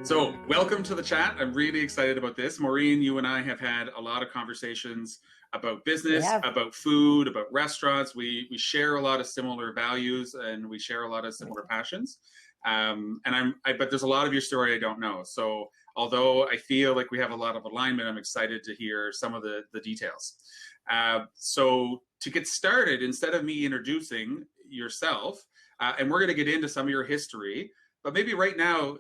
So, welcome to the chat. I'm really excited about this. Maureen, you and I have had a lot of conversations about We business, have. about food, about restaurants. We share a lot of similar values and we share a lot of similar passions. But there's a lot of your story I don't know. So, although I feel like we have a lot of alignment, I'm excited to hear some of the details. So, to get started, instead of me introducing yourself, and we're going to get into some of your history. But maybe right now,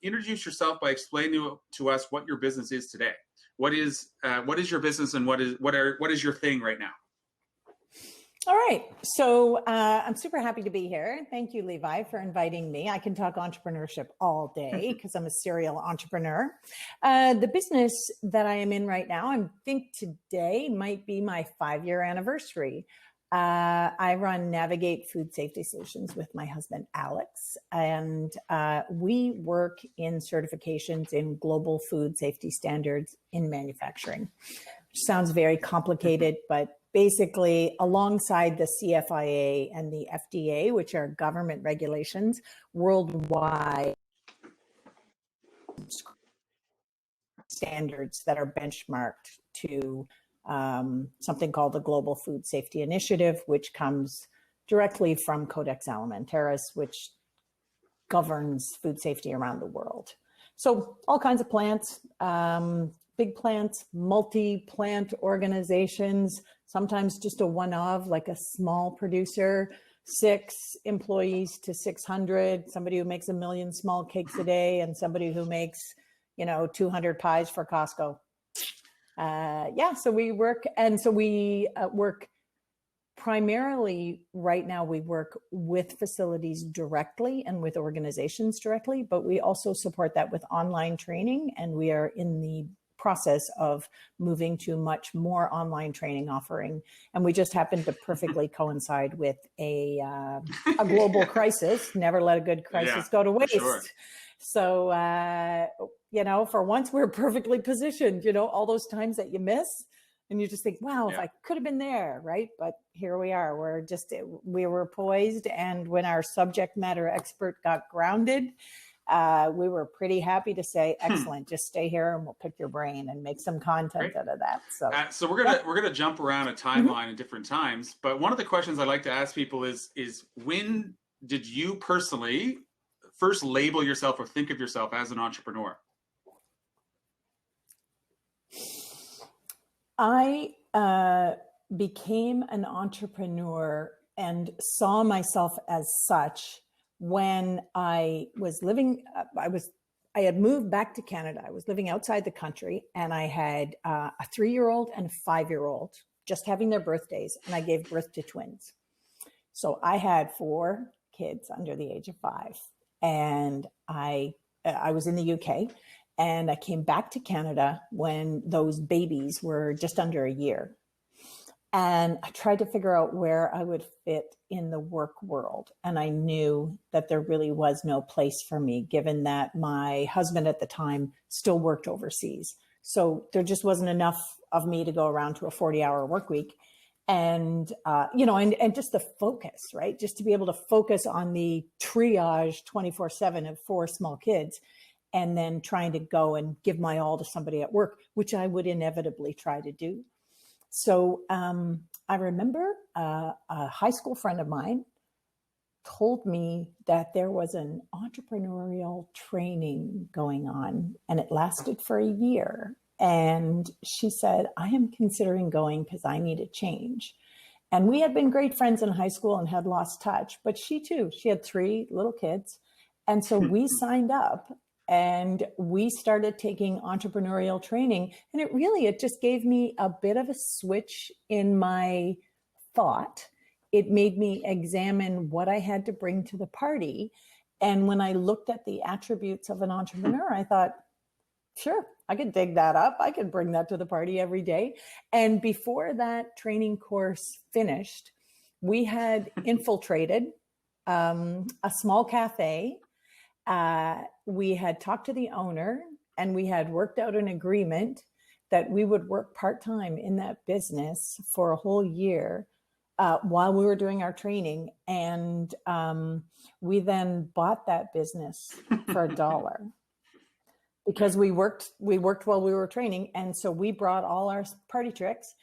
introduce yourself by explaining to us what your business is today. What is your business, and what is your thing right now? All right. So I'm super happy to be here. Thank you, Levi, for inviting me. I can talk entrepreneurship all day because I'm a serial entrepreneur. The business that I am in right now, I think today might be my 5-year anniversary. I run Navigate Food Safety Solutions with my husband, Alex, and we work in certifications in global food safety standards in manufacturing. Which sounds very complicated, but basically alongside the CFIA and the FDA, which are government regulations worldwide, standards that are benchmarked to something called the Global Food Safety Initiative, which comes directly from Codex Alimentarius, which governs food safety around the world. So all kinds of plants, big plants, multi-plant organizations, sometimes just a one-of, like a small producer, 6 employees to 600, somebody who makes 1 million small cakes a day, and somebody who makes, 200 pies for Costco. So we work, and so we work primarily right now. We work with facilities directly and with organizations directly, but we also support that with online training, and we are in the process of moving to much more online training offering. And we just happen to perfectly coincide with a global crisis. Never let a good crisis go to waste. Sure. So, for once we're perfectly positioned, all those times that you miss and you just think, wow, if I could have been there, right? But here we are, we were poised. And when our subject matter expert got grounded, we were pretty happy to say, excellent, just stay here and we'll pick your brain and make some content out of that. So we're gonna jump around a timeline at different times. But one of the questions I like to ask people is when did you personally first label yourself or think of yourself as an entrepreneur? I became an entrepreneur and saw myself as such when I was living, I had moved back to Canada. I was living outside the country, and I had a 3-year-old and a 5-year-old just having their birthdays, and I gave birth to twins. So I had 4 kids under the age of 5, and I was in the UK, and I came back to Canada when those babies were just under a year. And I tried to figure out where I would fit in the work world. And I knew that there really was no place for me, given that my husband at the time still worked overseas. So there just wasn't enough of me to go around to a 40-hour work week. And, and just the focus, right? Just to be able to focus on the triage 24/7 of 4 small kids, and then trying to go and give my all to somebody at work, which I would inevitably try to do. So I remember a high school friend of mine told me that there was an entrepreneurial training going on, and it lasted for a year. And she said, I am considering going because I need a change. And we had been great friends in high school and had lost touch, but she too, she had 3 little kids. And so we signed up. And we started taking entrepreneurial training, and it just gave me a bit of a switch in my thought. It made me examine what I had to bring to the party. And when I looked at the attributes of an entrepreneur, I thought, sure, I could dig that up. I could bring that to the party every day. And before that training course finished, we had infiltrated a small cafe. We had talked to the owner, and we had worked out an agreement that we would work part-time in that business for a whole year while we were doing our training. And we then bought that business for $1. because we worked while we were training. And so we brought all our party tricks,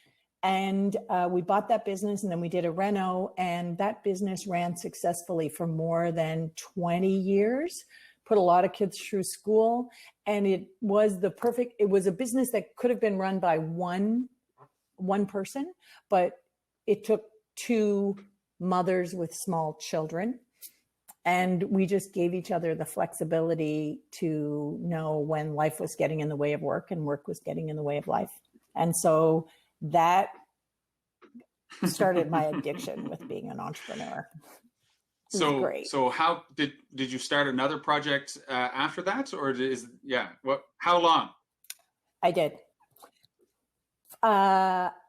and we bought that business, and then we did a reno, and that business ran successfully for more than 20 years, put a lot of kids through school. And it was a business that could have been run by one person, but it took two mothers with small children. And we just gave each other the flexibility to know when life was getting in the way of work and work was getting in the way of life. And so that started my addiction with being an entrepreneur. So how did you start another project after that, or how long? I did.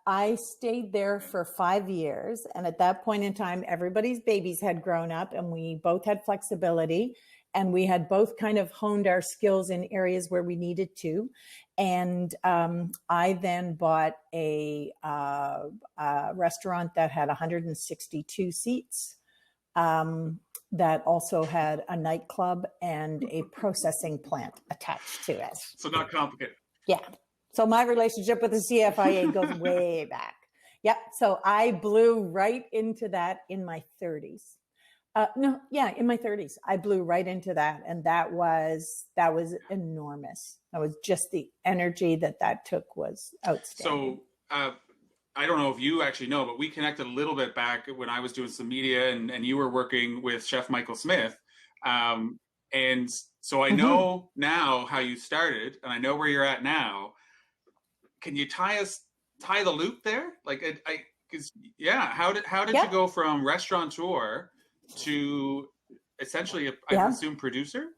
I stayed there for 5 years. And at that point in time, everybody's babies had grown up, and we both had flexibility, and we had both kind of honed our skills in areas where we needed to. And I then bought a restaurant that had 162 seats, that also had a nightclub and a processing plant attached to it. So not complicated. Yeah. So my relationship with the CFIA goes way back. Yep. So I blew right into that in my 30s. In my 30s, I blew right into that. And that was enormous. That was just the energy that took was outstanding. So I don't know if you actually know, but we connected a little bit back when I was doing some media, and you were working with Chef Michael Smith. And so I know now how you started, and I know where you're at now. Can you tie the loop there? Like, how did you go from restaurateur to essentially, I presume, producer?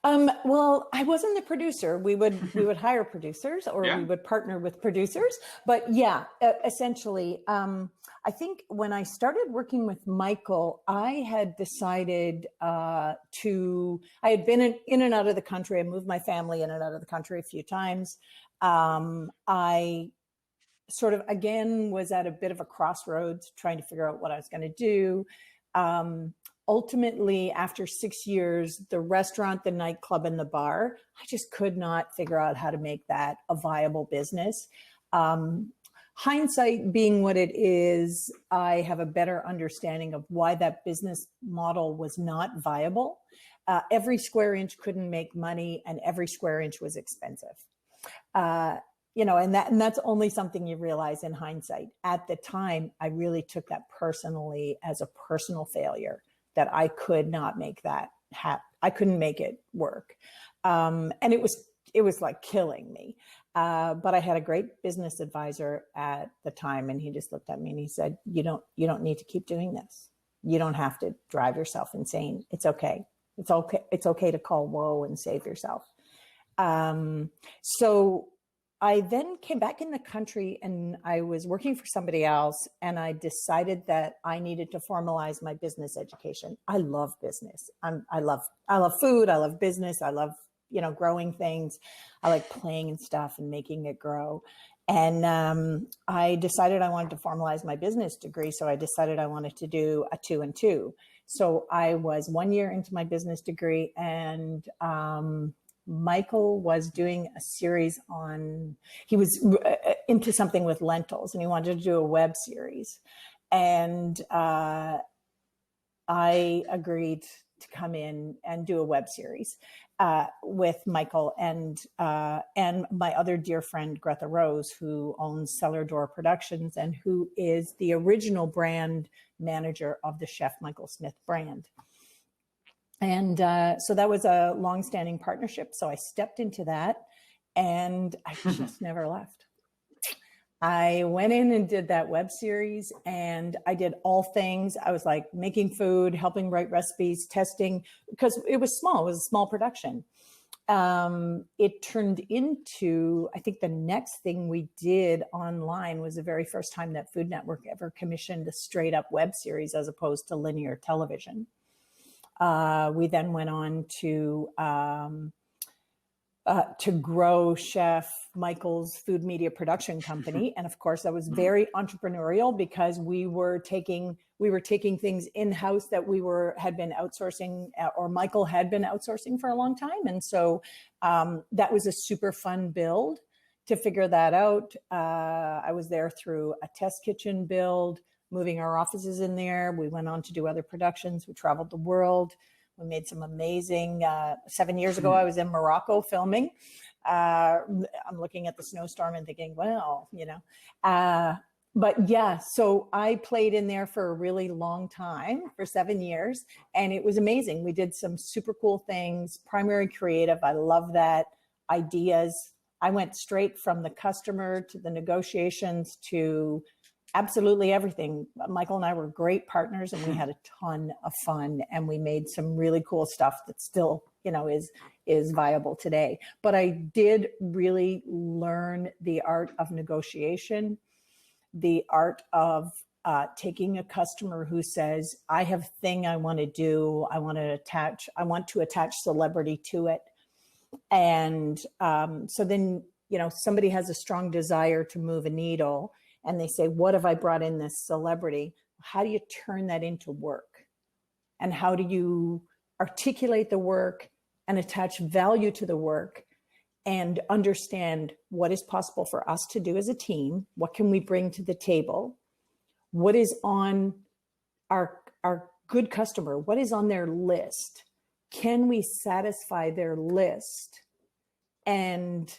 Well, I wasn't the producer. We would hire producers, or we would partner with producers. But essentially, I think when I started working with Michael, I had decided I had been in and out of the country. I moved my family in and out of the country a few times. I sort of, again, was at a bit of a crossroads trying to figure out what I was going to do. Ultimately, after 6 years, the restaurant, the nightclub, and the bar, I just could not figure out how to make that a viable business. Hindsight being what it is, I have a better understanding of why that business model was not viable. Every square inch couldn't make money, and every square inch was expensive. And that's only something you realize in hindsight. At the time, I really took that personally as a personal failure, that I could not make that happen. I couldn't make it work. And it was like killing me. But I had a great business advisor at the time, and he just looked at me and he said, you don't need to keep doing this. You don't have to drive yourself insane. It's okay. It's okay. It's okay to call woe and save yourself. So I then came back in the country, and I was working for somebody else, and I decided that I needed to formalize my business education. I love business. I love food. I love business. I love, growing things. I like playing and stuff and making it grow. And I decided I wanted to formalize my business degree. So I decided I wanted to do a 2 and 2. So I was 1 year into my business degree, and Michael was doing a series he was into something with lentils, and he wanted to do a web series. And I agreed to come in and do a web series with Michael and my other dear friend, Greta Rose, who owns Cellar Door Productions and who is the original brand manager of the Chef Michael Smith brand. And so that was a longstanding partnership. So I stepped into that, and I just never left. I went in and did that web series, and I did all things. I was like making food, helping write recipes, testing, because it was small. It was a small production. It turned into, I think the next thing we did online was the very first time that Food Network ever commissioned a straight up web series as opposed to linear television. We then went on to to grow Chef Michael's food media production company. And of course, I was very entrepreneurial because we were taking things in-house that had been outsourcing, or Michael had been outsourcing for a long time. And so that was a super fun build to figure that out. I was there through a test kitchen build, moving our offices in there. We went on to do other productions. We traveled the world. We made some amazing, 7 years ago, I was in Morocco filming. I'm looking at the snowstorm and thinking, well, but yeah, so I played in there for a really long time, for 7 years, and it was amazing. We did some super cool things, primary creative. I love that. Ideas. I went straight from the customer to the negotiations to absolutely everything. Michael and I were great partners, and we had a ton of fun, and we made some really cool stuff that still, is viable today. But I did really learn the art of negotiation, the art of taking a customer who says, I have a thing I want to do. I want to attach celebrity to it. And so then, somebody has a strong desire to move a needle, and they say, what have I brought in this celebrity? How do you turn that into work? And how do you articulate the work and attach value to the work and understand what is possible for us to do as a team? What can we bring to the table? What is on our good customer? What is on their list? Can we satisfy their list and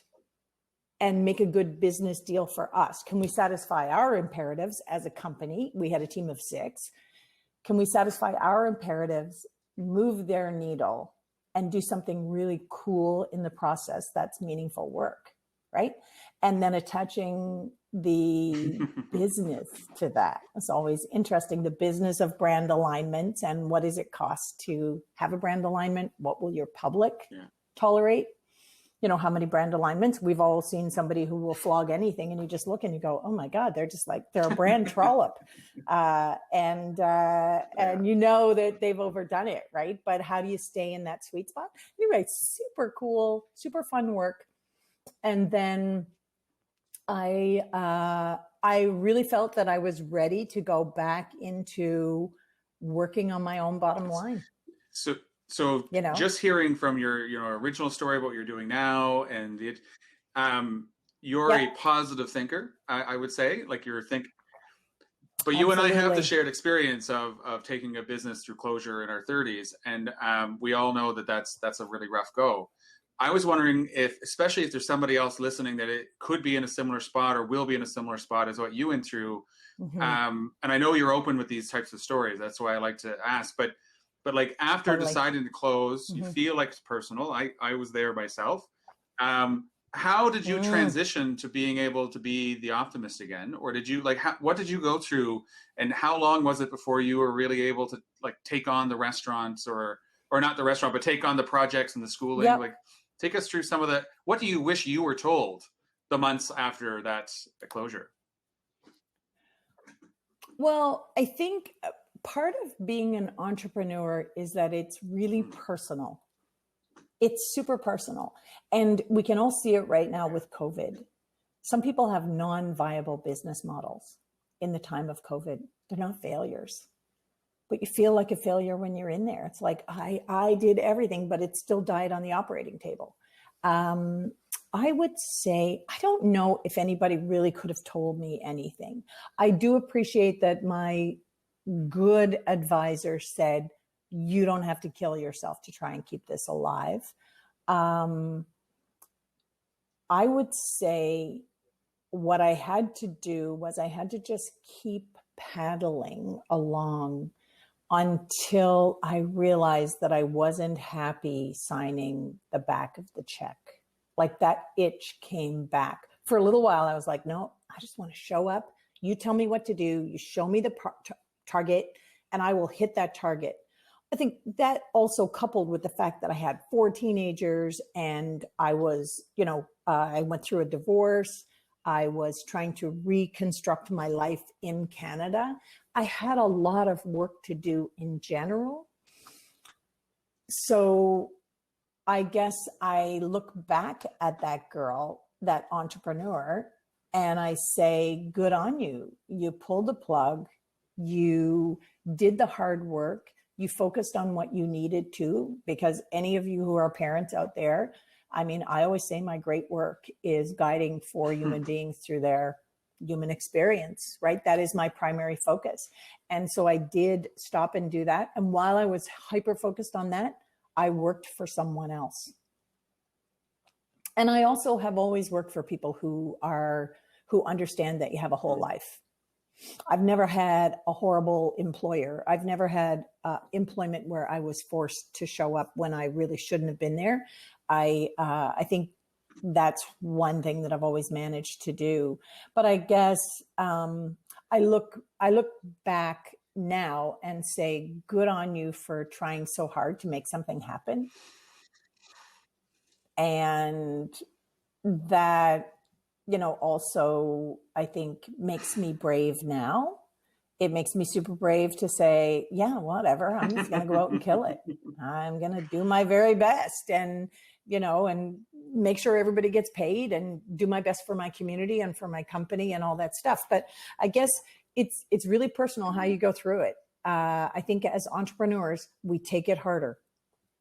make a good business deal for us? Can we satisfy our imperatives as a company? We had a team of 6. Can we satisfy our imperatives, move their needle, and do something really cool in the process that's meaningful work, right? And then attaching the business to that. It's always interesting, the business of brand alignment, and what does it cost to have a brand alignment? What will your public tolerate? How many brand alignments? We've all seen somebody who will flog anything, and you just look and you go, oh my God, they're a brand trollop. And that they've overdone it, right? But how do you stay in that sweet spot? Anyway, super cool, super fun work. And then I really felt that I was ready to go back into working on my own bottom line. So just hearing from your original story about what you're doing now, and you're a positive thinker, I would say, like but Absolutely. You and I have the shared experience of taking a business through closure in our 30s, and we all know that's a really rough go. I was wondering especially if there's somebody else listening that it could be in a similar spot or will be in a similar spot as what you went through. Mm-hmm. And I know you're open with these types of stories. That's why I like to ask, but like after deciding to close, you feel like it's personal. I was there myself. How did you transition to being able to be the optimist again? Or did you what did you go through, and how long was it before you were really able to take on the restaurants or not the restaurant, but take on the projects and the schooling? Yep. Take us through some of that. What do you wish you were told the months after that closure? Well, I think part of being an entrepreneur is that it's really personal. It's super personal. And we can all see it right now with COVID. Some people have non-viable business models in the time of COVID. They're not failures, but you feel like a failure when you're in there. It's like, I did everything, but it still died on the operating table. I would say, I don't know if anybody really could have told me anything. I do appreciate that my good advisor said, you don't have to kill yourself to try and keep this alive. I would say what I had to do was I had to just keep paddling along until I realized that I wasn't happy signing the back of the check. Like that itch came back. For a little while, I was like, no, I just want to show up. You tell me what to do. You show me the target, and I will hit that target. I think that also coupled with the fact that I had 4 teenagers, and I was, I went through a divorce. I was trying to reconstruct my life in Canada. I had a lot of work to do in general. So I guess I look back at that girl, that entrepreneur, and I say, good on you. You pulled the plug. You did the hard work. You focused on what you needed to, because any of you who are parents out there, I mean, I always say my great work is guiding 4 human beings through their human experience, right? That is my primary focus. And so I did stop and do that. And while I was hyper focused on that, I worked for someone else. And I also have always worked for people who understand that you have a whole life. I've never had a horrible employer. I've never had employment where I was forced to show up when I really shouldn't have been there. I think that's one thing that I've always managed to do. But I guess I look back now and say, good on you for trying so hard to make something happen. And that, also I think makes me brave now. It makes me super brave to say, yeah, whatever, I'm just going to go out and kill it. I'm going to do my very best and make sure everybody gets paid and do my best for my community and for my company and all that stuff. But I guess it's really personal how you go through it. I think as entrepreneurs, we take it harder.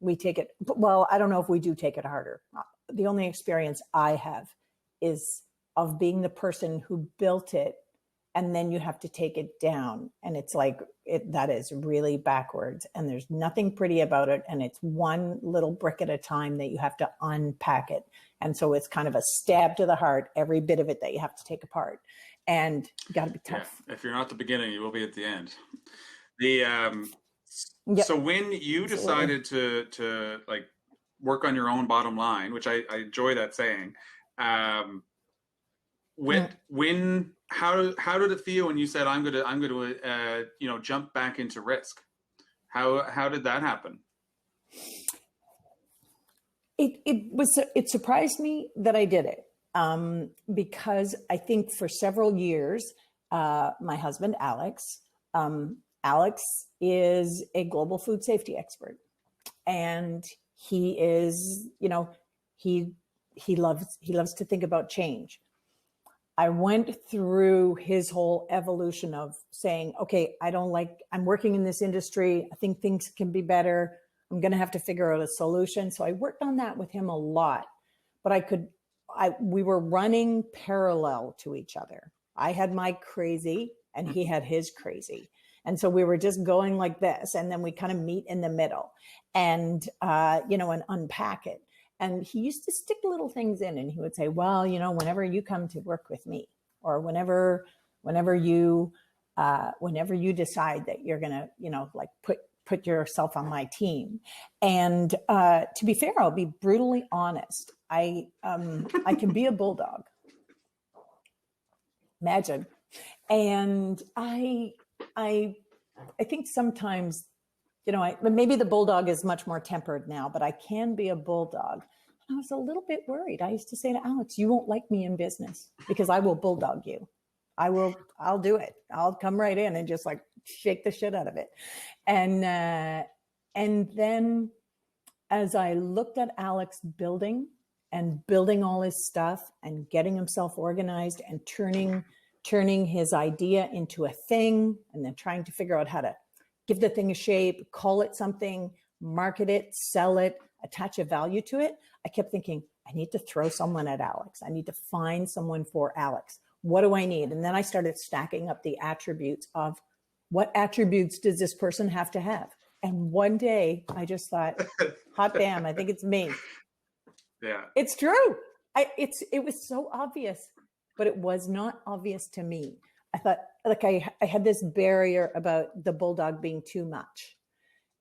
Well, I don't know if we do take it harder. The only experience I have is of being the person who built it, and then you have to take it down. And it's like, that is really backwards, and there's nothing pretty about it. And it's one little brick at a time that you have to unpack it. And so it's kind of a stab to the heart, every bit of it that you have to take apart, and you got to be tough. Yeah. If you're not at the beginning, you will be at the end. So when you decided to like work on your own bottom line, which I enjoy that saying, how did it feel when you said, I'm going to jump back into risk? How did that happen? It surprised me that I did it, because I think for several years, my husband, Alex is a global food safety expert, and he is, he loves to think about change. I went through his whole evolution of saying, okay, I'm working in this industry. I think things can be better. I'm going to have to figure out a solution. So I worked on that with him a lot, but we were running parallel to each other. I had my crazy and he had his crazy. And so we were just going like this, and then we kind of meet in the middle and unpack it. And he used to stick little things in, and he would say, well, whenever you come to work with me, or whenever you decide that you're going to, put yourself on my team. And to be fair, I'll be brutally honest. I can be a bulldog. Imagine. And I think sometimes, maybe the bulldog is much more tempered now, but I can be a bulldog. And I was a little bit worried. I used to say to Alex, you won't like me in business because I will bulldog you. I'll do it. I'll come right in and just like shake the shit out of it. And then as I looked at Alex building all his stuff and getting himself organized and turning his idea into a thing, and then trying to figure out how to give the thing a shape, call it something, market it, sell it, attach a value to it, I kept thinking, I need to throw someone at Alex. I need to find someone for Alex. What do I need? And then I started stacking up the attributes of what attributes does this person have to have? And one day I just thought, hot damn, I think it's me. Yeah. It's true. It was so obvious, but it was not obvious to me. I thought, like, I had this barrier about the bulldog being too much.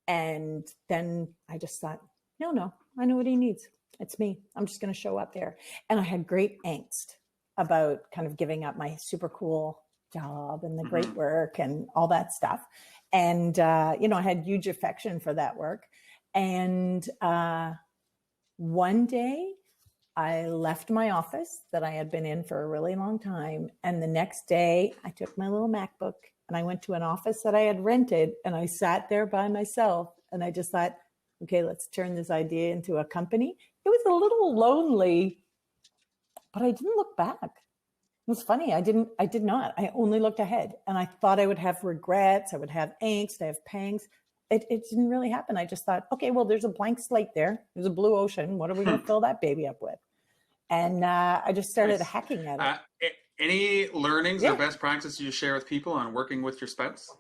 And then I just thought, no, I know what he needs. It's me. I'm just going to show up there. And I had great angst about kind of giving up my super cool job and the great work and all that stuff. And, I had huge affection for that work. And one day I left my office that I had been in for a really long time. And the next day I took my little MacBook and I went to an office that I had rented, and I sat there by myself, and I just thought, okay, let's turn this idea into a company. It was a little lonely, but I didn't look back. It was funny. I did not. I only looked ahead, and I thought I would have regrets. I would have angst. I have pangs. It didn't really happen. I just thought, okay, well, there's a blank slate there. There's a blue ocean. What are we going to fill that baby up with? And I just started hacking at it. Any learnings or best practices you share with people on working with your spouse?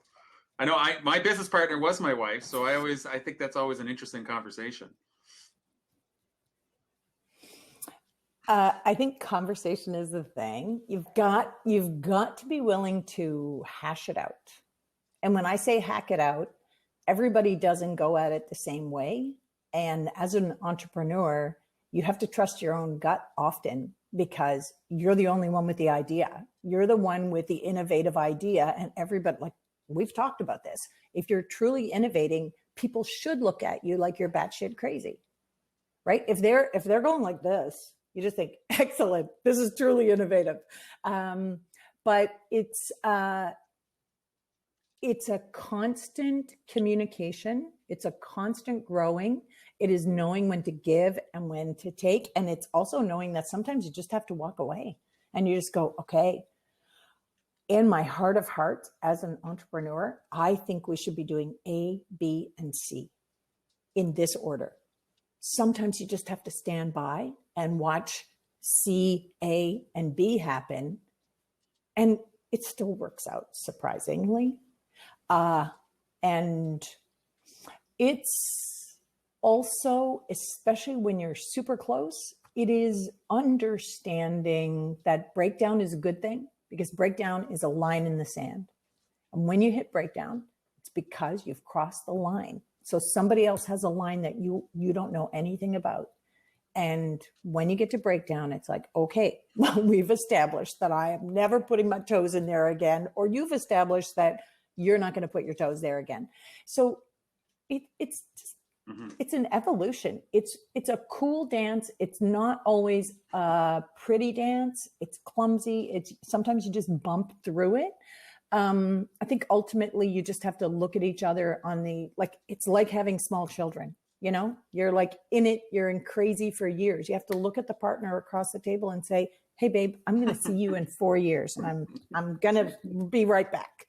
I know my business partner was my wife, so I think that's always an interesting conversation. I think conversation is the thing. You've got to be willing to hash it out. And when I say hack it out, everybody doesn't go at it the same way. And as an entrepreneur, you have to trust your own gut often, because you're the only one with the idea. You're the one with the innovative idea, and everybody, like we've talked about this, if you're truly innovating, people should look at you like you're batshit crazy, right? If they're going like this, you just think, excellent, this is truly innovative. But it's a constant communication. It's a constant growing. It is knowing when to give and when to take. And it's also knowing that sometimes you just have to walk away and you just go, okay, in my heart of hearts as an entrepreneur, I think we should be doing A, B, and C in this order. Sometimes you just have to stand by and watch C, A, and B happen. And it still works out surprisingly. And it's also, especially when you're super close, it is understanding that breakdown is a good thing, because breakdown is a line in the sand. And when you hit breakdown, it's because you've crossed the line. So somebody else has a line that you don't know anything about. And when you get to breakdown, it's like, okay, well, we've established that I am never putting my toes in there again, or you've established that you're not going to put your toes there again. So it's just, it's an evolution. It's a cool dance. It's not always a pretty dance. It's clumsy. Sometimes you just bump through it. I think ultimately you just have to look at each other it's like having small children. You know, you're like in it, you're in crazy for years. You have to look at the partner across the table and say, hey, babe, I'm going to see you in 4 years, and I'm going to be right back.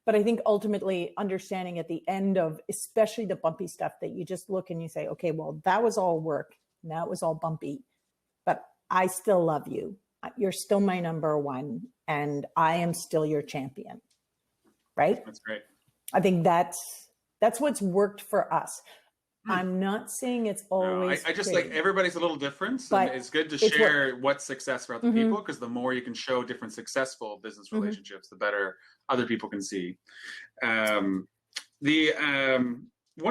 But I think ultimately understanding at the end of, especially the bumpy stuff, that you just look and you say, okay, well, that was all work. Now it was all bumpy, but I still love you. You're still my number one, and I am still your champion. Right? That's great. I think that's what's worked for us. I'm not saying it's always. No, I just like everybody's a little different. So it's good to share what's success for other people, because the more you can show different successful business relationships, the better other people can see. One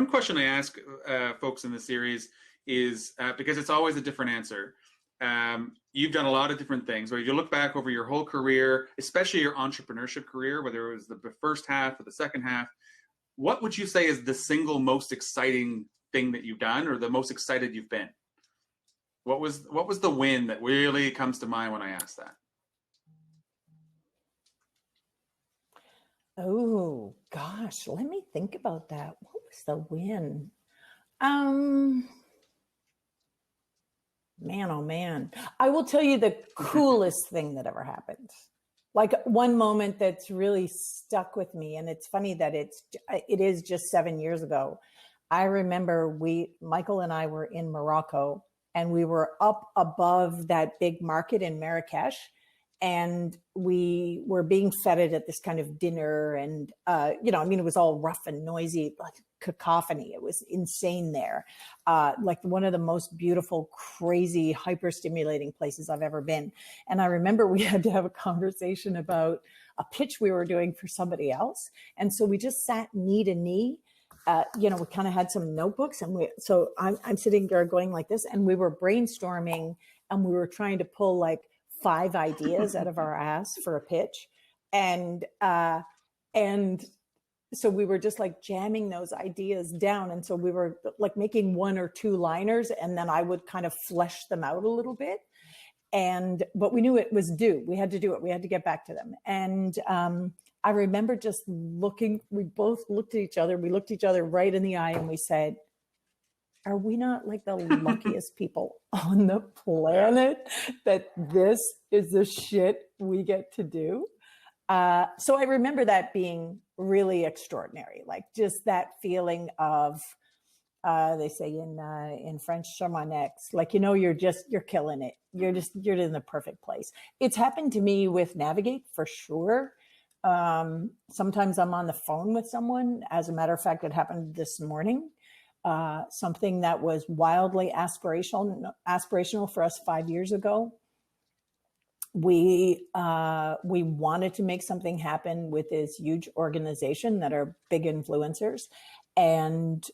question I ask folks in the series is, because it's always a different answer. You've done a lot of different things. Where you look back over your whole career, especially your entrepreneurship career, whether it was the first half or the second half, what would you say is the single most exciting thing that you've done, or the most excited you've been? What was the win that really comes to mind when I ask that? Oh gosh, let me think about that. What was the win? Man, oh man. I will tell you the coolest thing that ever happened. Like one moment that's really stuck with me. And it's funny that it is just 7 years ago. I remember Michael and I were in Morocco, and we were up above that big market in Marrakesh, and we were being feted at this kind of dinner. And, it was all rough and noisy, like cacophony. It was insane there. Like one of the most beautiful, crazy, hyper stimulating places I've ever been. And I remember we had to have a conversation about a pitch we were doing for somebody else. And so we just sat knee to knee. We kind of had some notebooks, and so I'm sitting there going like this, and we were brainstorming, and we were trying to pull like 5 ideas out of our ass for a pitch. And so we were just like jamming those ideas down. And so we were like making 1 or 2 liners, and then I would kind of flesh them out a little bit. But we knew it was due. We had to do it. We had to get back to them. And I remember just looking, we both looked at each other. We looked each other right in the eye and we said, are we not like the luckiest people on the planet that this is the shit we get to do? So I remember that being really extraordinary, like just that feeling of, they say in French, charmanex, like, you're killing it. You're in the perfect place. It's happened to me with Navigate for sure. Sometimes I'm on the phone with someone. As a matter of fact, it happened this morning. Something that was wildly aspirational for us 5 years ago. We wanted to make something happen with this huge organization that are big influencers, and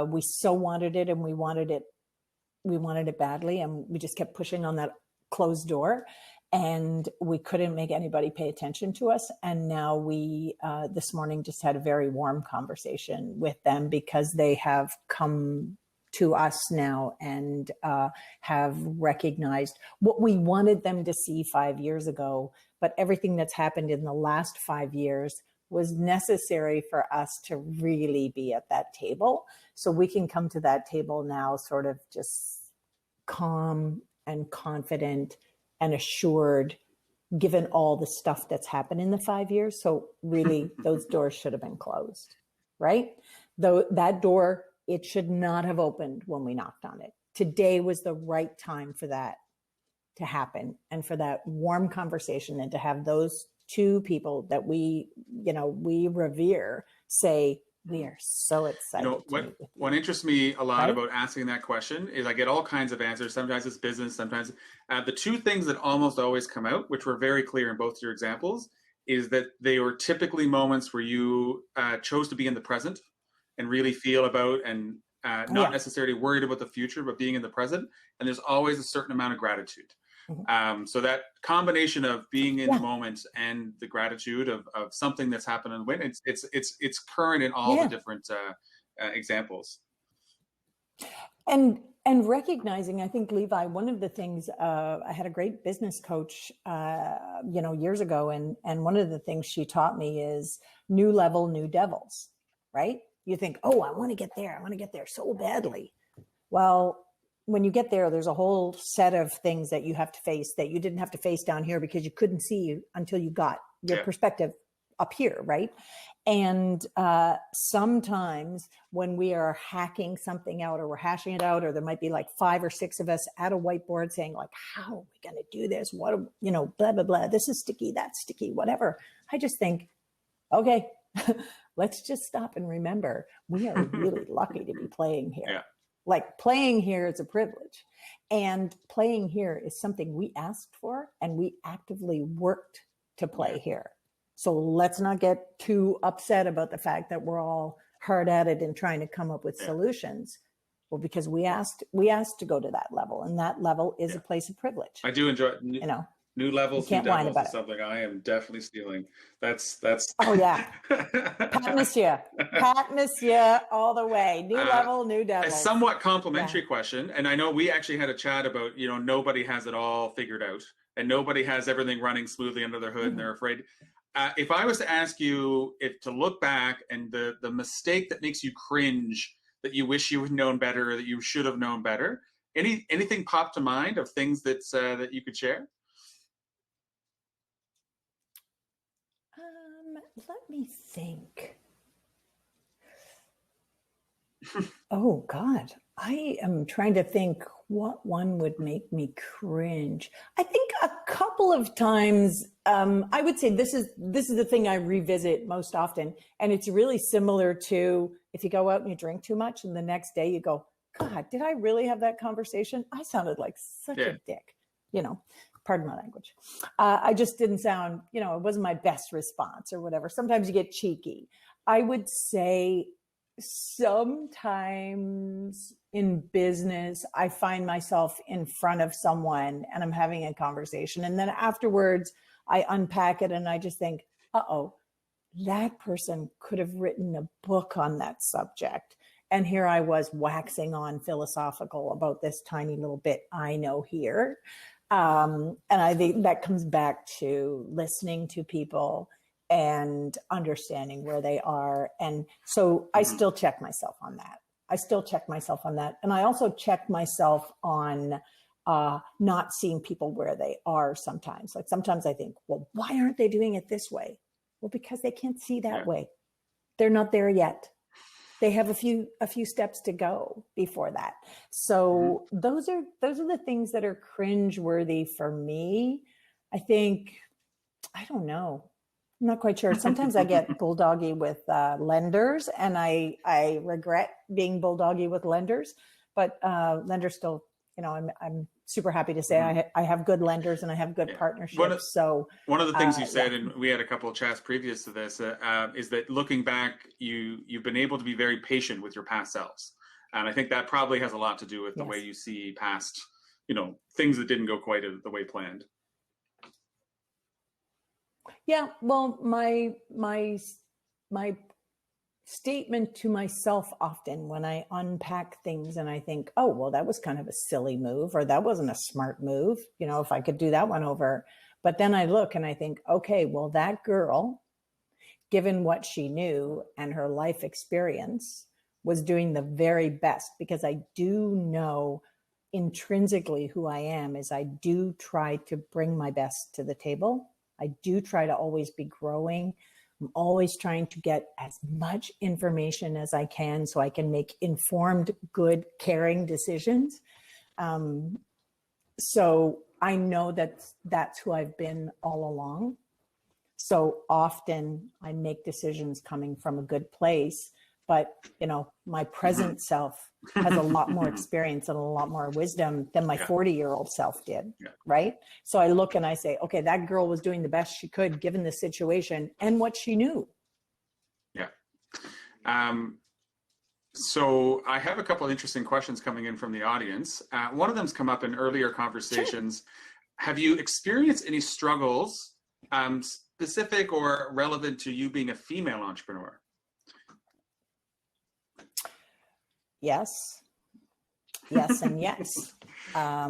we so wanted it, and we wanted it badly, and we just kept pushing on that closed door, and we couldn't make anybody pay attention to us. And now we this morning just had a very warm conversation with them because they have come to us now and have recognized what we wanted them to see 5 years ago. But everything that's happened in the last 5 years was necessary for us to really be at that table. So we can come to that table now sort of just calm and confident and assured, given all the stuff that's happened in the 5 years. So really, those doors should have been closed, right? Though that door, it should not have opened when we knocked on it. Today was the right time for that to happen, and for that warm conversation, and to have those two people that we revere say, we are so excited. What interests me a lot about asking that question is I get all kinds of answers. Sometimes it's business, sometimes the two things that almost always come out, which were very clear in both your examples, is that they were typically moments where you chose to be in the present and really feel about and not necessarily worried about the future, but being in the present. And there's always a certain amount of gratitude. Mm-hmm. So that combination of being in the moment and the gratitude of something that's happened in the wind, it's current in all the different examples. And recognizing, I think, Levi, one of the things, I had a great business coach, years ago, and one of the things she taught me is new level, new devils, right? You think, oh, I want to get there so badly. Well, when you get there, there's a whole set of things that you have to face that you didn't have to face down here because you couldn't see until you got your perspective up here, right? And sometimes when we are hacking something out, or we're hashing it out, or there might be like 5 or 6 of us at a whiteboard saying like, how are we going to do this? What, blah, blah, blah. This is sticky, that's sticky, whatever. I just think, okay, let's just stop and remember, we are really lucky to be playing here. Yeah. Like, playing here is a privilege, and playing here is something we asked for and we actively worked to play here. So let's not get too upset about the fact that we're all hard at it and trying to come up with solutions. Well, because we asked to go to that level, and that level is a place of privilege. I do enjoy, new levels, new devils is something I am definitely stealing. That's. Oh yeah, Pat Monsieur, all the way. New level, new devil. A somewhat complimentary question, and I know we actually had a chat about nobody has it all figured out, and nobody has everything running smoothly under their hood, and they're afraid. If I was to ask you to look back and the mistake that makes you cringe, that you wish you had known better, or that you should have known better, anything pop to mind of things that you could share? Let me think. Oh God, I am trying to think what one would make me cringe. I think a couple of times, I would say this is the thing I revisit most often. And it's really similar to if you go out and you drink too much and the next day you go, God, did I really have that conversation? I sounded like such a dick, pardon my language. I just didn't sound, it wasn't my best response or whatever. Sometimes you get cheeky. I would say sometimes in business, I find myself in front of someone and I'm having a conversation. And then afterwards I unpack it and I just think, uh-oh, that person could have written a book on that subject. And here I was waxing on philosophical about this tiny little bit I know here. And I think that comes back to listening to people and understanding where they are. And so I still check myself on that. And I also check myself on not seeing people where they are sometimes. Like sometimes I think, well, why aren't they doing it this way? Well, because they can't see that way. They're not there yet. They have a few steps to go before that. So those are the things that are cringeworthy for me. I think, I don't know. I'm not quite sure. Sometimes I get bulldoggy with lenders, and I regret being bulldoggy with lenders, but lenders still, I'm super happy to say I have good lenders and I have good partnerships. So one of the things you said, and we had a couple of chats previous to this, is that looking back, you've been able to be very patient with your past selves, and I think that probably has a lot to do with the way you see past, things that didn't go quite the way planned. Yeah, well, my statement to myself often when I unpack things and I think, oh, well, that was kind of a silly move, or that wasn't a smart move, if I could do that one over. But then I look and I think, okay, well, that girl, given what she knew and her life experience, was doing the very best, because I do know intrinsically who I am is I do try to bring my best to the table. I do try to always be growing. I'm always trying to get as much information as I can so I can make informed, good, caring decisions. So I know that's who I've been all along. So often I make decisions coming from a good place, but my present self has a lot more experience and a lot more wisdom than my 40-year-old self did, right? So I look and I say, okay, that girl was doing the best she could given the situation and what she knew. Yeah. So I have a couple of interesting questions coming in from the audience. One of them's come up in earlier conversations. Sure. Have you experienced any struggles, specific or relevant to you being a female entrepreneur? Yes, and yes. I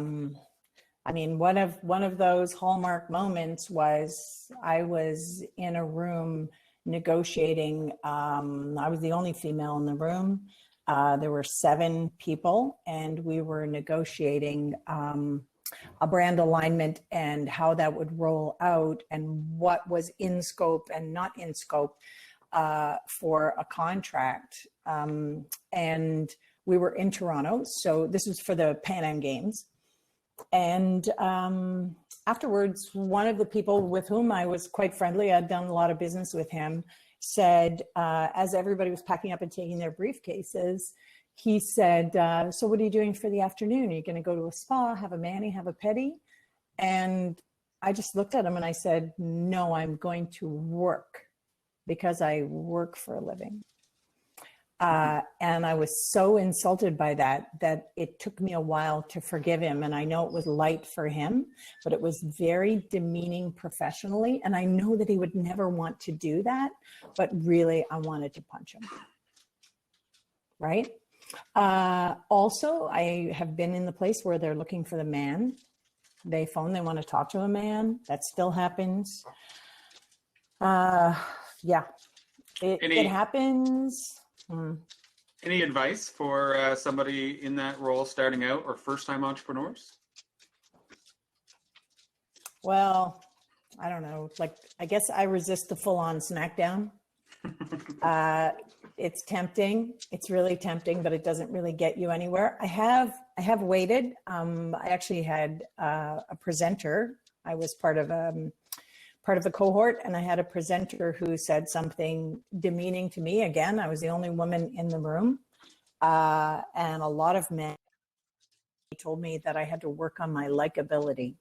mean, one of those hallmark moments was I was in a room negotiating. I was the only female in the room. There were 7 people, and we were negotiating a brand alignment and how that would roll out and what was in scope and not in scope for a contract. And we were in Toronto. So this was for the Pan Am Games. And afterwards, one of the people with whom I was quite friendly, I'd done a lot of business with him, said, as everybody was packing up and taking their briefcases, he said, so what are you doing for the afternoon? Are you going to go to a spa, have a mani, have a pedi? And I just looked at him and I said, no, I'm going to work because I work for a living. And I was so insulted by that it took me a while to forgive him. And I know it was light for him, but it was very demeaning professionally. And I know that he would never want to do that, but really I wanted to punch him. Right. Also, I have been in the place where they're looking for the man. They phone, they want to talk to a man. That still happens. Yeah, it happens. Any advice for somebody in that role starting out or first-time entrepreneurs? Well, I don't know. Like, I guess I resist the full-on smackdown. It's tempting. It's really tempting, but it doesn't really get you anywhere. I have waited. I actually had a presenter. I was part of a cohort, and I had a presenter who said something demeaning to me. Again, I was the only woman in the room, and a lot of men told me that I had to work on my likability.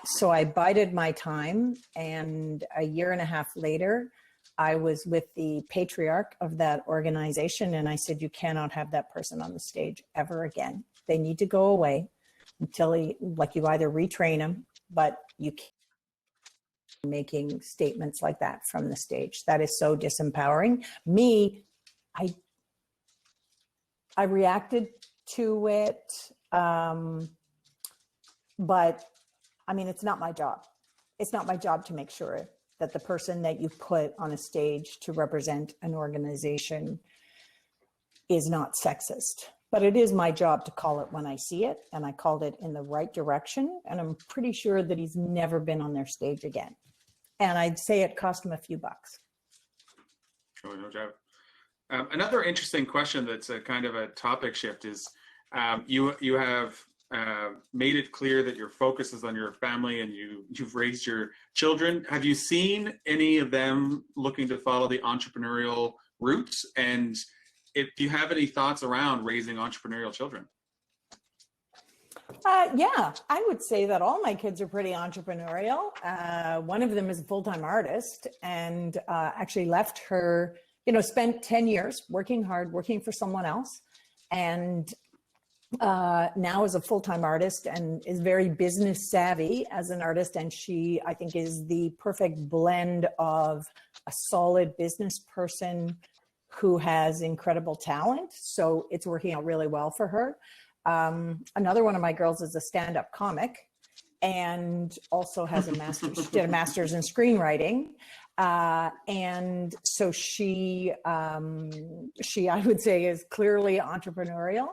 So I bided my time, and a year and a half later, I was with the patriarch of that organization, and I said, you cannot have that person on the stage ever again. They need to go away until you either retrain them, but you can't making statements like that from the stage. That is so disempowering. Me, I reacted to it, But I mean, it's not my job. It's not my job to make sure that the person that you put on a stage to represent an organization is not sexist. But it is my job to call it when I see it, and I called it in the right direction. And I'm pretty sure that he's never been on their stage again. And I'd say it cost him a few bucks. Oh, no doubt. Another interesting question that's a kind of a topic shift is you have made it clear that your focus is on your family and you've raised your children. Have you seen any of them looking to follow the entrepreneurial routes? And if you have any thoughts around raising entrepreneurial children? Yeah, I would say that all my kids are pretty entrepreneurial. One of them is a full-time artist and actually left her, spent 10 years working hard, working for someone else. And now is a full-time artist and is very business savvy as an artist. And she, I think, is the perfect blend of a solid business person who has incredible talent. So it's working out really well for her. Another one of my girls is a stand-up comic and also has a master's, she did a master's in screenwriting. And so she, I would say, is clearly entrepreneurial.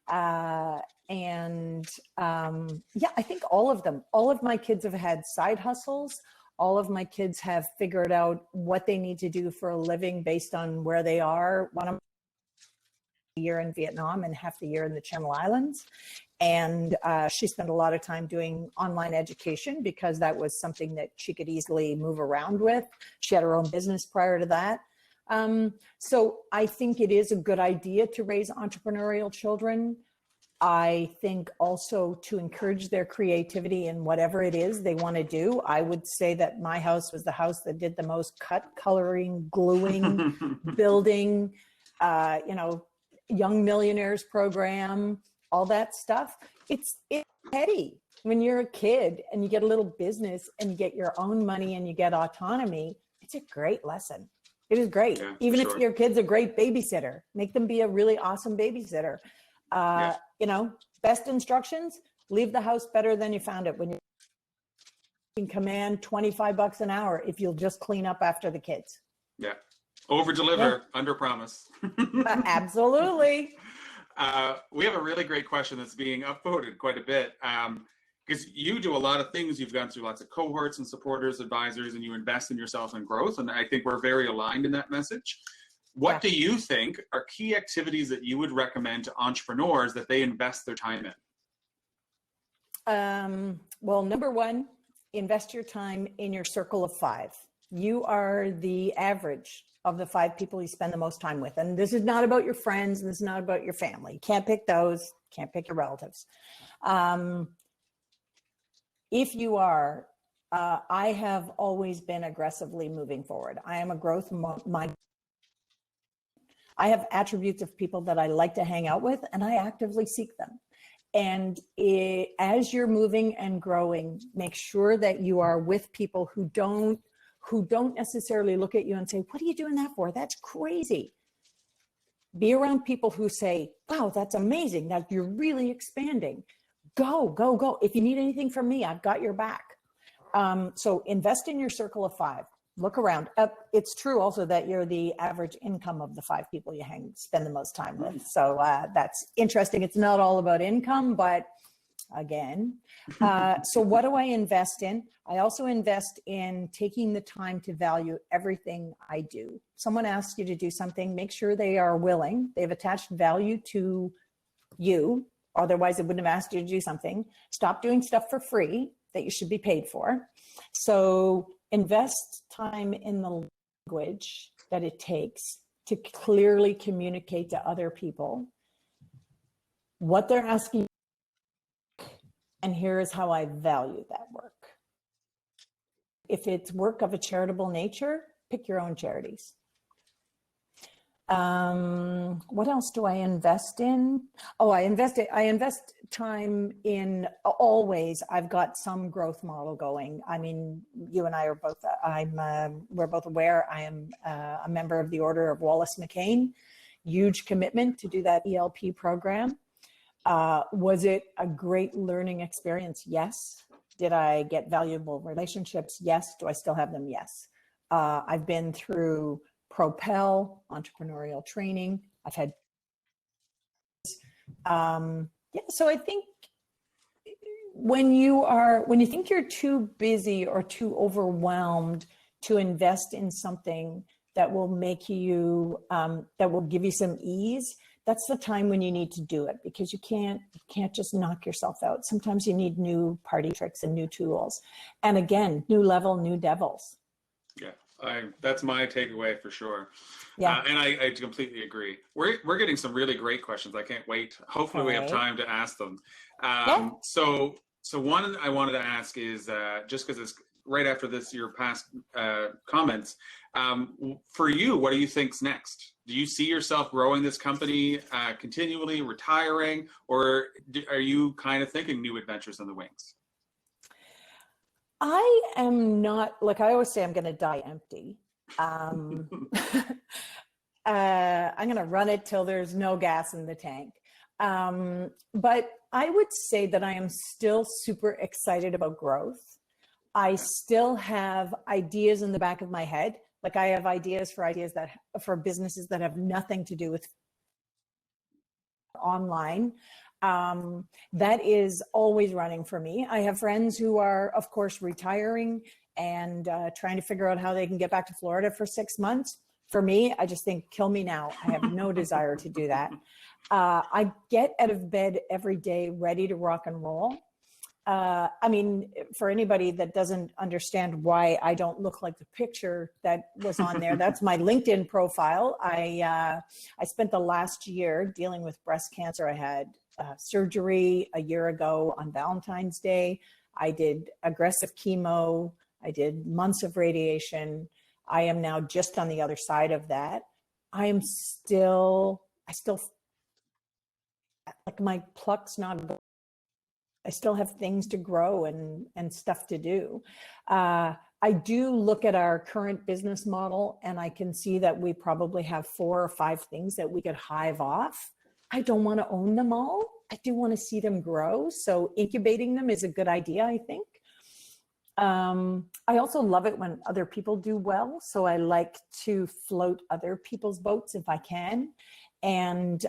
Yeah, I think all of my kids have had side hustles. All of my kids have figured out what they need to do for a living based on where they are. One of a year in Vietnam and half the year in the Channel Islands. And she spent a lot of time doing online education because that was something that she could easily move around with. She had her own business prior to that. So I think it is a good idea to raise entrepreneurial children. I think also to encourage their creativity in whatever it is they want to do. I would say that my house was the house that did the most cut, coloring, gluing, building, Young Millionaires program, all that stuff. It's petty when you're a kid and you get a little business and you get your own money and you get autonomy. It's a great lesson. It is great. Yeah, even sure. if your kid's a great babysitter, make them be a really awesome babysitter. Yeah. Best instructions, leave the house better than you found it. When you can command $25 an hour if you'll just clean up after the kids. Yeah. Over deliver, under promise. Absolutely. We have a really great question that's being upvoted quite a bit because you do a lot of things. You've gone through lots of cohorts and supporters, advisors, and you invest in yourself and growth. And I think we're very aligned in that message. What do you think are key activities that you would recommend to entrepreneurs that they invest their time in? Well, number one, invest your time in your circle of 5. You are the average of the 5 people you spend the most time with. And this is not about your friends. This is not about your family. You can't pick those. Can't pick your relatives. If you are, I have always been aggressively moving forward. I am a growth minded. I have attributes of people that I like to hang out with, and I actively seek them. And as you're moving and growing, make sure that you are with people who don't necessarily look at you and say, what are you doing that for? That's crazy. Be around people who say, wow, that's amazing. That you're really expanding. Go, go, go. If you need anything from me, I've got your back. So invest in your circle of 5. Look around. It's true also that you're the average income of the 5 people you spend the most time with. So that's interesting. It's not all about income, but again. So what do I invest in? I also invest in taking the time to value everything I do. Someone asks you to do something, make sure they are willing. They've attached value to you. Otherwise, they wouldn't have asked you to do something. Stop doing stuff for free that you should be paid for. So invest time in the language that it takes to clearly communicate to other people what they're asking. And here is how I value that work. If it's work of a charitable nature, pick your own charities. What else do I invest in? Oh, I invest time in always. I've got some growth model going. I mean, you and I are both, we're both aware I am a member of the Order of Wallace McCain. Huge commitment to do that ELP program. Was it a great learning experience? Yes. Did I get valuable relationships? Yes. Do I still have them? Yes. I've been through Propel, entrepreneurial training. I've had, yeah. So I think when you think you're too busy or too overwhelmed to invest in something that will make you, that will give you some ease, that's the time when you need to do it, because you can't just knock yourself out. Sometimes you need new party tricks and new tools. And again, new level, new devils. Yeah, that's my takeaway for sure. Yeah. And I completely agree. We're getting some really great questions. I can't wait. Hopefully we have time to ask them. Yeah. So one I wanted to ask is, just because it's right after this, your past comments, for you, what do you think's next? Do you see yourself growing this company continually, retiring, or are you kind of thinking new adventures in the wings? I am not, like I always say, I'm going to die empty. I'm going to run it till there's no gas in the tank. But I would say that I am still super excited about growth. I still have ideas in the back of my head. Like I have ideas for businesses that have nothing to do with online. That is always running for me. I have friends who are, of course, retiring and trying to figure out how they can get back to Florida for 6 months. For me, I just think, kill me now. I have no desire to do that. I get out of bed every day ready to rock and roll. I mean, for anybody that doesn't understand why I don't look like the picture that was on there, that's my LinkedIn profile. I spent the last year dealing with breast cancer. I had surgery a year ago on Valentine's Day. I did aggressive chemo. I did months of radiation. I am now just on the other side of that. I still, like my pluck's not, I still have things to grow and stuff to do. I do look at our current business model and I can see that we probably have 4 or 5 things that we could hive off. I don't want to own them all. I do want to see them grow. So incubating them is a good idea, I think. I also love it when other people do well. So I like to float other people's boats if I can. And,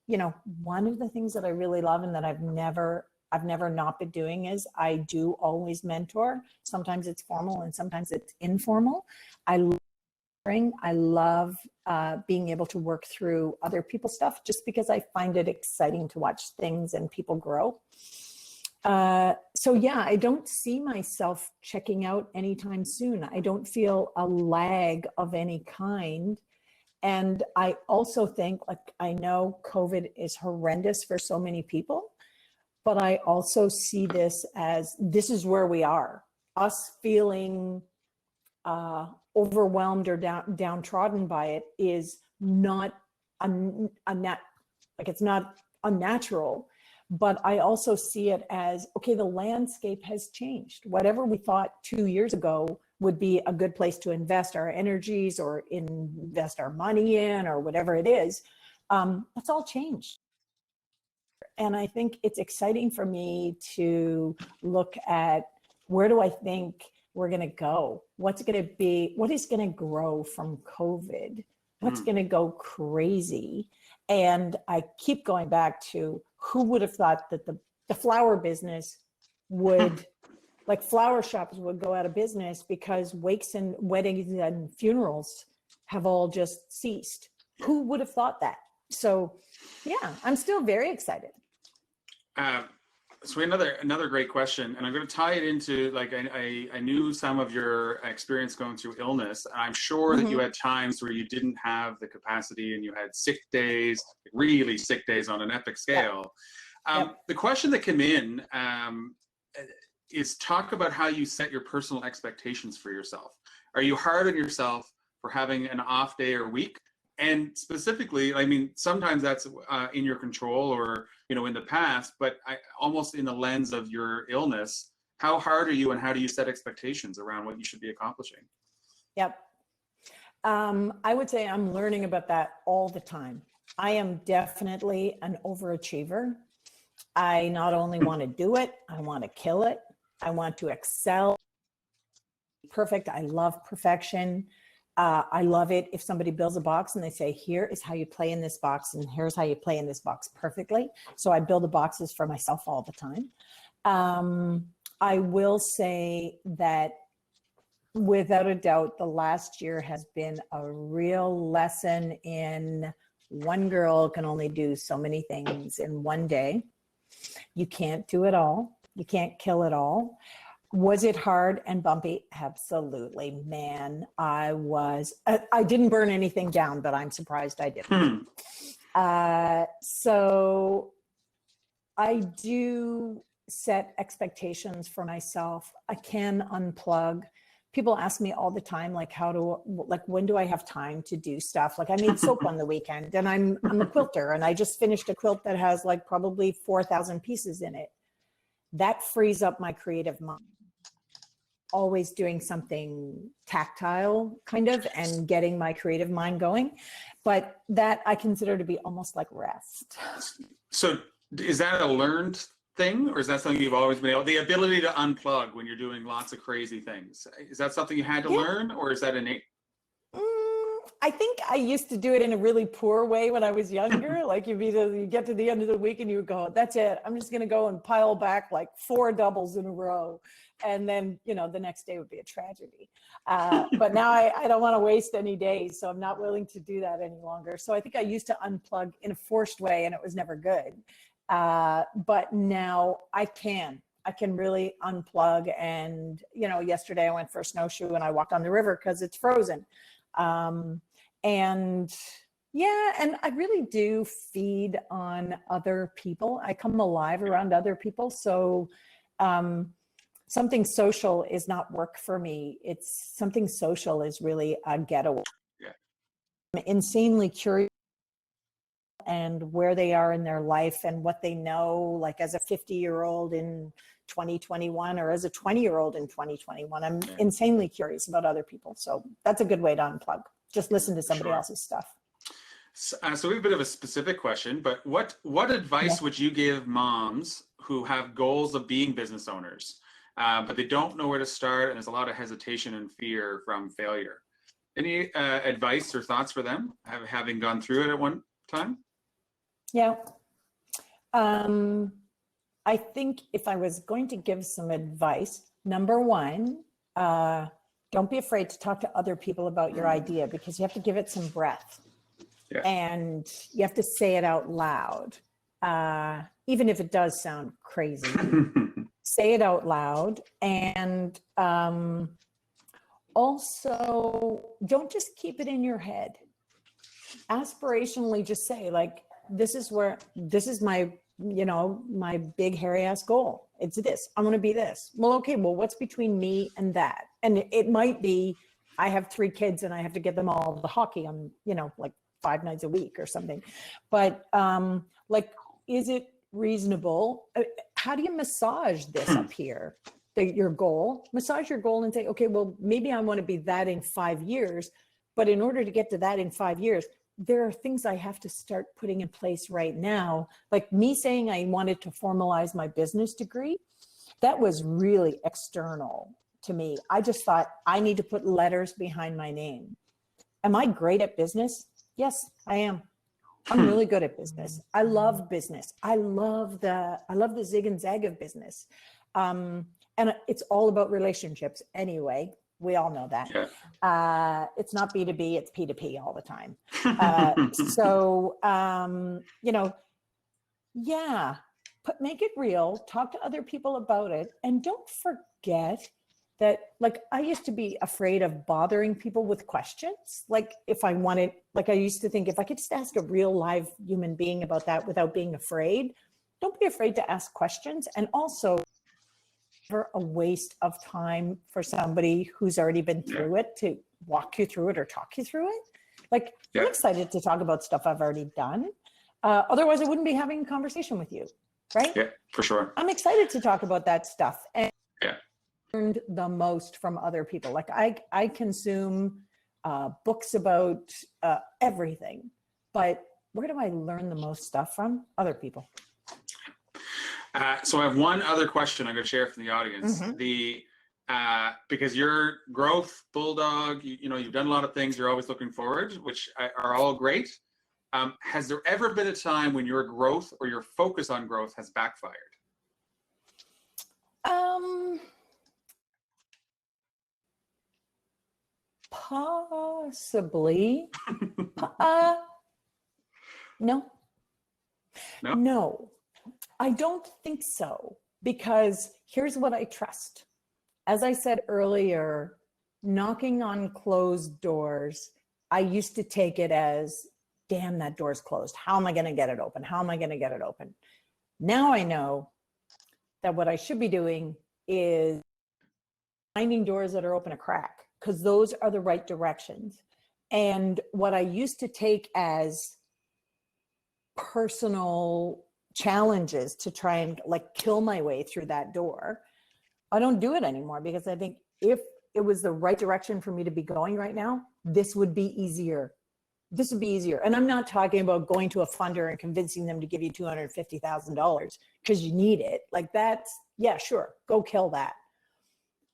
you know, one of the things that I really love and that I've never not been doing is I do always mentor. Sometimes it's formal and sometimes it's informal. I love being able to work through other people's stuff just because I find it exciting to watch things and people grow. So yeah, I don't see myself checking out anytime soon. I don't feel a lag of any kind. And I also think, like, I know COVID is horrendous for so many people, but I also see this as, this is where we are. Us feeling overwhelmed or downtrodden by it is not it's not unnatural. But I also see it as, okay, the landscape has changed. Whatever we thought 2 years ago would be a good place to invest our energies or invest our money in or whatever it is, that's all changed. And I think it's exciting for me to look at, where do I think we're going to go? What's going to be, what is going to grow from COVID? What's going to go crazy? And I keep going back to, who would have thought that the flower business would, like flower shops would go out of business because wakes and weddings and funerals have all just ceased. Who would have thought that? So yeah, I'm still very excited. So another great question, and I'm going to tie it into, like, I knew some of your experience going through illness. I'm sure that you had times where you didn't have the capacity and you had sick days, really sick days on an epic scale. The question that came in is, talk about how you set your personal expectations for yourself. Are you hard on yourself for having an off day or week? And specifically, I mean, sometimes that's in your control or, you know, in the past, but almost in the lens of your illness, how hard are you and how do you set expectations around what you should be accomplishing? Yep. I would say I'm learning about that all the time. I am definitely an overachiever. I not only want to do it, I want to kill it. I want to excel. Perfect. I love perfection. I love it if somebody builds a box and they say, here is how you play in this box, and here's how you play in this box perfectly. So I build the boxes for myself all the time. I will say that without a doubt, the last year has been a real lesson in one girl can only do so many things in one day. You can't do it all. You can't kill it all. Was it hard and bumpy? Absolutely, man. I didn't burn anything down, but I'm surprised I didn't. So I do set expectations for myself. I can unplug. People ask me all the time, like, when do I have time to do stuff? Like, I made soap on the weekend, and I'm a quilter, and I just finished a quilt that has like probably 4,000 pieces in it. That frees up my creative mind. Always doing something tactile kind of and getting my creative mind going. But that I consider to be almost like rest. So is that a learned thing, or is that something you've always been able, the ability to unplug when you're doing lots of crazy things? Is that something you had to learn, or is that innate? I think I used to do it in a really poor way when I was younger. Like you get to the end of the week and you go, that's it. I'm just going to go and pile back like 4 doubles in a row. And then, the next day would be a tragedy. But now I don't want to waste any days. So I'm not willing to do that any longer. So I think I used to unplug in a forced way, and it was never good. But now I can really unplug. And, yesterday I went for a snowshoe and I walked on the river because it's frozen. And I really do feed on other people. I come alive around other people. So, something social is not work for me. It's something social is really a getaway. Yeah. I'm insanely curious and where they are in their life and what they know, like as a 50-year-old in 2021 or as a 20-year-old in 2021. I'm insanely curious about other people. So that's a good way to unplug. Just listen to somebody else's stuff. So we have a bit of a specific question, but what advice would you give moms who have goals of being business owners, but they don't know where to start, and there's a lot of hesitation and fear from failure? Any advice or thoughts for them, having gone through it at one time? Yeah. I think if I was going to give some advice, number one, don't be afraid to talk to other people about your idea, because you have to give it some breath. Yeah. And you have to say it out loud. Even if it does sound crazy, say it out loud. And also, don't just keep it in your head. Aspirationally, just say, like, this is my, my big hairy ass goal. It's this. I'm going to be this. Well, okay, well, what's between me and that? And it might be, I have 3 kids and I have to get them all the hockey on, like 5 nights a week or something. But like, is it reasonable? How do you massage this up here? Your goal, massage your goal and say, okay, well, maybe I want to be that in 5 years. But in order to get to that in 5 years, there are things I have to start putting in place right now. Like me saying I wanted to formalize my business degree, that was really external to me. I just thought I need to put letters behind my name. Am I great at business? Yes, I am. I'm really good at business. I love business. I love the zig and zag of business. And it's all about relationships anyway. We all know that. Yeah. It's not B2B, it's P2P all the time. Make it real, talk to other people about it. And don't forget that, like, I used to be afraid of bothering people with questions. Like I used to think if I could just ask a real live human being about that without being afraid, don't be afraid to ask questions. And also, never a waste of time for somebody who's already been through it to walk you through it or talk you through it. Like, I'm excited to talk about stuff I've already done. Otherwise, I wouldn't be having a conversation with you, right? Yeah, for sure. I'm excited to talk about that stuff. And learned the most from other people. Like I consume books about everything, but where do I learn the most stuff from? Other people. So I have one other question I'm going to share from the audience. Because you're growth bulldog, you know, you've done a lot of things. You're always looking forward, which are all great. Has there ever been a time when your growth or your focus on growth has backfired? Possibly. No. No, I don't think so, because here's what I trust. As I said earlier, knocking on closed doors, I used to take it as, damn, that door's closed. How am I going to get it open? How am I going to get it open? Now I know that what I should be doing is finding doors that are open a crack, because those are the right directions. And what I used to take as personal challenges to try and like kill my way through that door, I don't do it anymore, because I think if it was the right direction for me to be going right now, this would be easier. This would be easier. And I'm not talking about going to a funder and convincing them to give you $250,000 because you need it. Like that's, yeah, sure, go kill that.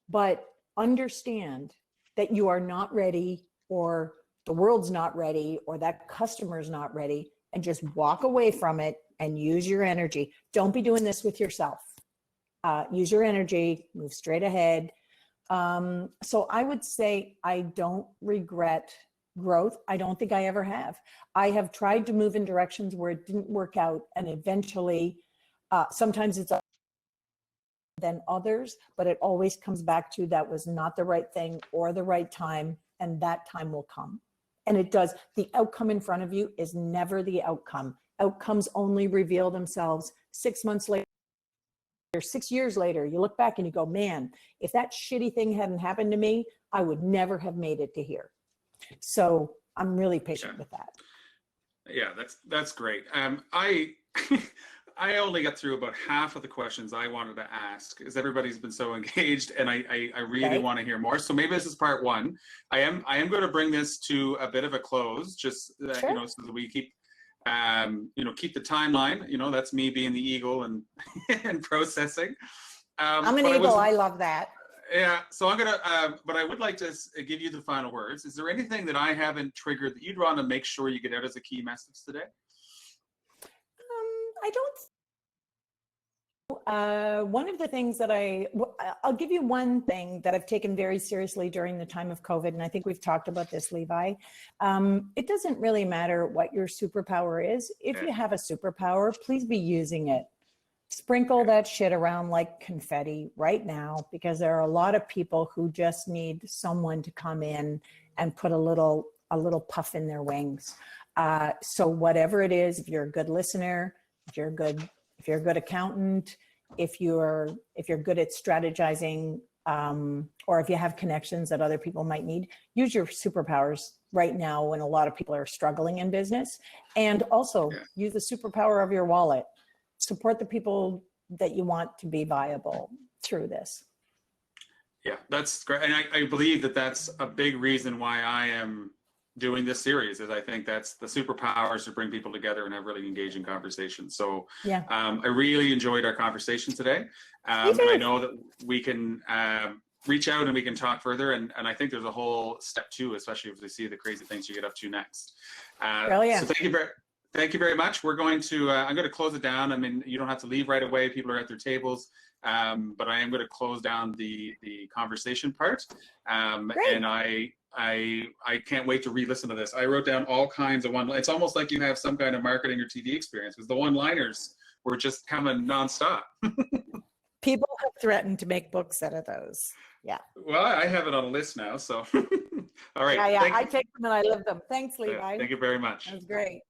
But understand that you are not ready, or the world's not ready, or that customer's not ready, and just walk away from it and use your energy. Don't be doing this with yourself. Use your energy, move straight ahead. So I would say I don't regret growth. I don't think I ever have. I have tried to move in directions where it didn't work out, and eventually, sometimes it's than others, but it always comes back to that was not the right thing or the right time, and that time will come. And it does. The outcome in front of you is never the outcome. Outcomes only reveal themselves 6 months later, 6 years later. You look back and you go, man, if that shitty thing hadn't happened to me, I would never have made it to here. So I'm really patient with that. Yeah, that's great. I only got through about half of the questions I wanted to ask, because everybody's been so engaged, and I really want to hear more. So maybe this is part one. I am going to bring this to a bit of a close, just Sure. you know, so that we keep keep the timeline. You know, that's me being the eagle and and processing. I'm an eagle. I love that. Yeah. So I'm gonna, but I would like to give you the final words. Is there anything that I haven't triggered that you'd want to make sure you get out as a key message today? I don't. One of the things that I'll give you one thing that I've taken very seriously during the time of COVID, and I think we've talked about this, Levi. It doesn't really matter what your superpower is. If you have a superpower, please be using it. Sprinkle that shit around like confetti right now, because there are a lot of people who just need someone to come in and put a little puff in their wings. So whatever it is, if you're a good listener, if you're a good accountant, if you're good at strategizing, or if you have connections that other people might need, use your superpowers right now when a lot of people are struggling in business. And also use the superpower of your wallet. Support the people that you want to be viable through this. Yeah, that's great. And I believe that that's a big reason why I am doing this series, is I think that's the superpowers to bring people together and have really engaging conversations. So yeah, I really enjoyed our conversation today. And I know that we can reach out and we can talk further. And I think there's a whole step two, especially if we see the crazy things you get up to next. So thank you very much. We're going to, I'm going to close it down. I mean, you don't have to leave right away. People are at their tables. But I am going to close down the conversation part. And I can't wait to re-listen to this. I wrote down all kinds of it's almost like you have some kind of marketing or TV experience, because the one-liners were just coming nonstop. People have threatened to make books out of those. Yeah. Well, I have it on a list now, so. All right. Yeah, I take them and I live them. Thanks, Levi. Thank you very much. That was great.